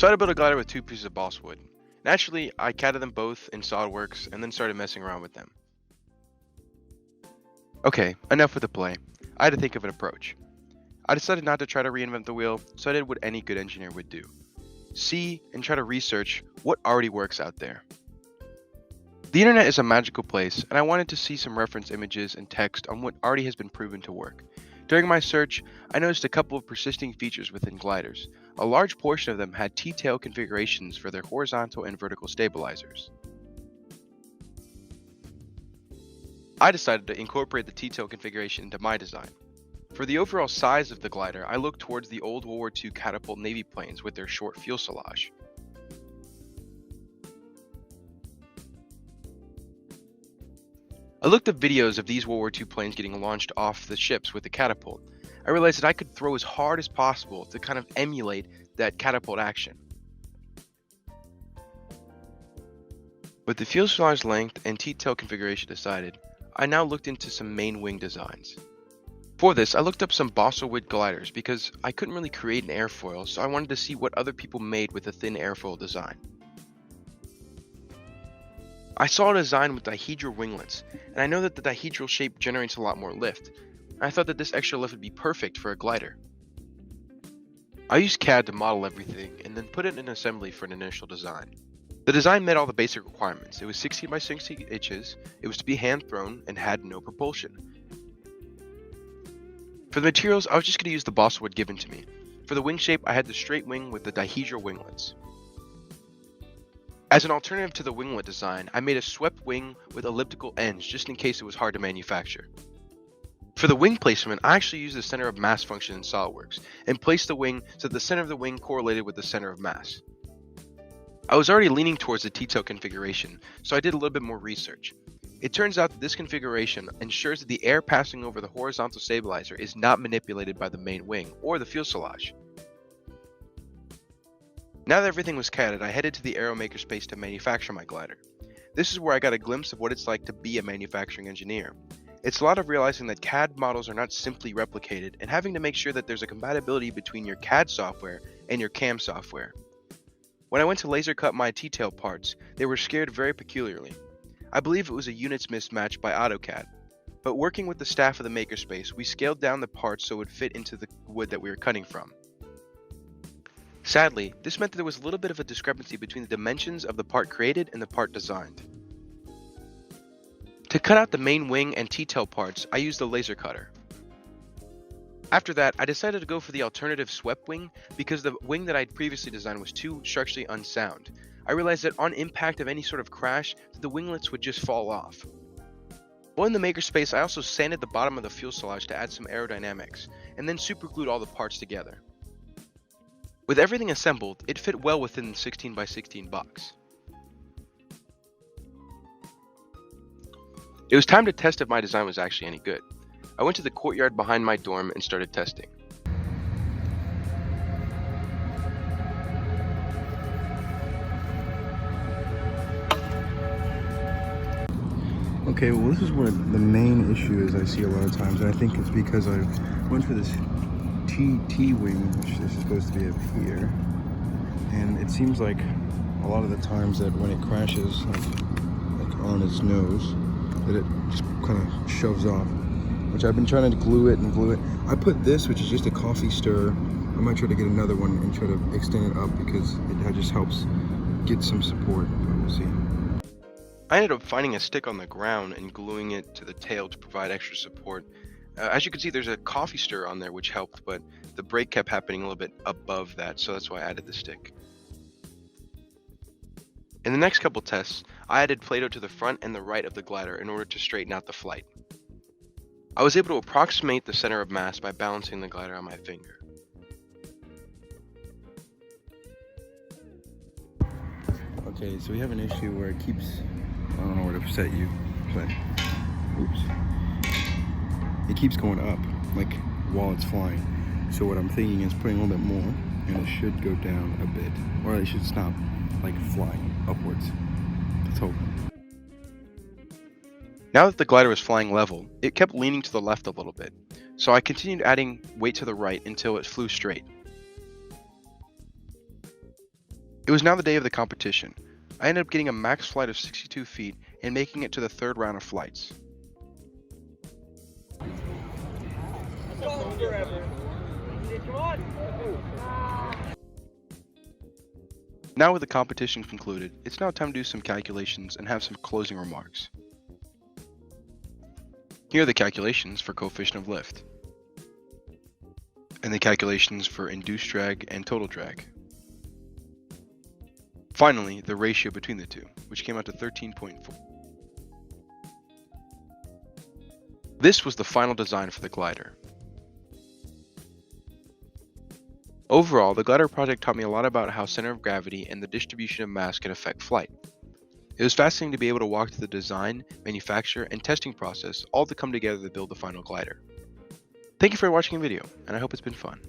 So I had to build a glider with two pieces of balsa wood. Naturally, I CAD'd them both in SolidWorks and then started messing around with them. Okay, enough with the play. I had to think of an approach. I decided not to try to reinvent the wheel, so I did what any good engineer would do. See and try to research what already works out there. The internet is a magical place, and I wanted to see some reference images and text on what already has been proven to work. During my search, I noticed a couple of persisting features within gliders. A large portion of them had T-tail configurations for their horizontal and vertical stabilizers. I decided to incorporate the T-tail configuration into my design. For the overall size of the glider, I looked towards the old World War II catapult Navy planes with their short fuselage. I looked up videos of these World War II planes getting launched off the ships with the catapult. I realized that I could throw as hard as possible to kind of emulate that catapult action. With the fuselage length and T-tail configuration decided, I now looked into some main wing designs. For this, I looked up some balsa wood gliders because I couldn't really create an airfoil, so I wanted to see what other people made with a thin airfoil design. I saw a design with dihedral winglets, and I know that the dihedral shape generates a lot more lift. I thought that this extra lift would be perfect for a glider. I used CAD to model everything and then put it in assembly for an initial design. The design met all the basic requirements. It was 16 by 60 inches, it was to be hand thrown, and had no propulsion. For the materials, I was just going to use the balsa wood given to me. For the wing shape, I had the straight wing with the dihedral winglets. As an alternative to the winglet design, I made a swept wing with elliptical ends just in case it was hard to manufacture. For the wing placement, I actually used the center of mass function in SolidWorks and placed the wing so that the center of the wing correlated with the center of mass. I was already leaning towards the T-tail configuration, so I did a little bit more research. It turns out that this configuration ensures that the air passing over the horizontal stabilizer is not manipulated by the main wing or the fuselage. Now that everything was CAD'd, I headed to the Aero makerspace to manufacture my glider. This is where I got a glimpse of what it's like to be a manufacturing engineer. It's a lot of realizing that CAD models are not simply replicated and having to make sure that there's a compatibility between your CAD software and your CAM software. When I went to laser cut my T-tail parts, they were scared very peculiarly. I believe it was a units mismatch by AutoCAD. But working with the staff of the makerspace, we scaled down the parts so it would fit into the wood that we were cutting from. Sadly, this meant that there was a little bit of a discrepancy between the dimensions of the part created and the part designed. To cut out the main wing and T-tail parts, I used a laser cutter. After that, I decided to go for the alternative swept wing because the wing that I had previously designed was too structurally unsound. I realized that on impact of any sort of crash, the winglets would just fall off. While in the makerspace, I also sanded the bottom of the fuselage to add some aerodynamics, and then superglued all the parts together. With everything assembled, it fit well within the 16 by 16 box. It was time to test if my design was actually any good. I went to the courtyard behind my dorm and started testing. Okay, well this is what the main issue is I see a lot of times, and I think it's because I went for this T wing, which is supposed to be up here, and it seems like a lot of the times that when it crashes like on its nose, that it just kind of shoves off, which I've been trying to glue it. I put this, which is just a coffee stir. I might try to get another one and try to extend it up because it just helps get some support, but we'll see. I ended up finding a stick on the ground and gluing it to the tail to provide extra support. As you can see, there's a coffee stir on there which helped, but the break kept happening a little bit above that, so that's why I added the stick. In the next couple tests, I added Play-Doh to the front and the right of the glider in order to straighten out the flight. I was able to approximate the center of mass by balancing the glider on my finger. Okay, so we have an issue where it keeps, I don't know where to set you, but, oops. It keeps going up, like, while it's flying. So what I'm thinking is putting a little bit more, and it should go down a bit. Or it should stop, like, flying upwards. Let's hope. Now that the glider was flying level, it kept leaning to the left a little bit. So I continued adding weight to the right until it flew straight. It was now the day of the competition. I ended up getting a max flight of 62 feet and making it to the third round of flights. Now with the competition concluded, it's now time to do some calculations and have some closing remarks. Here are the calculations for coefficient of lift, and the calculations for induced drag and total drag. Finally, the ratio between the two, which came out to 13.4. This was the final design for the glider. Overall, the glider project taught me a lot about how center of gravity and the distribution of mass can affect flight. It was fascinating to be able to walk through the design, manufacture, and testing process all to come together to build the final glider. Thank you for watching the video, and I hope it's been fun.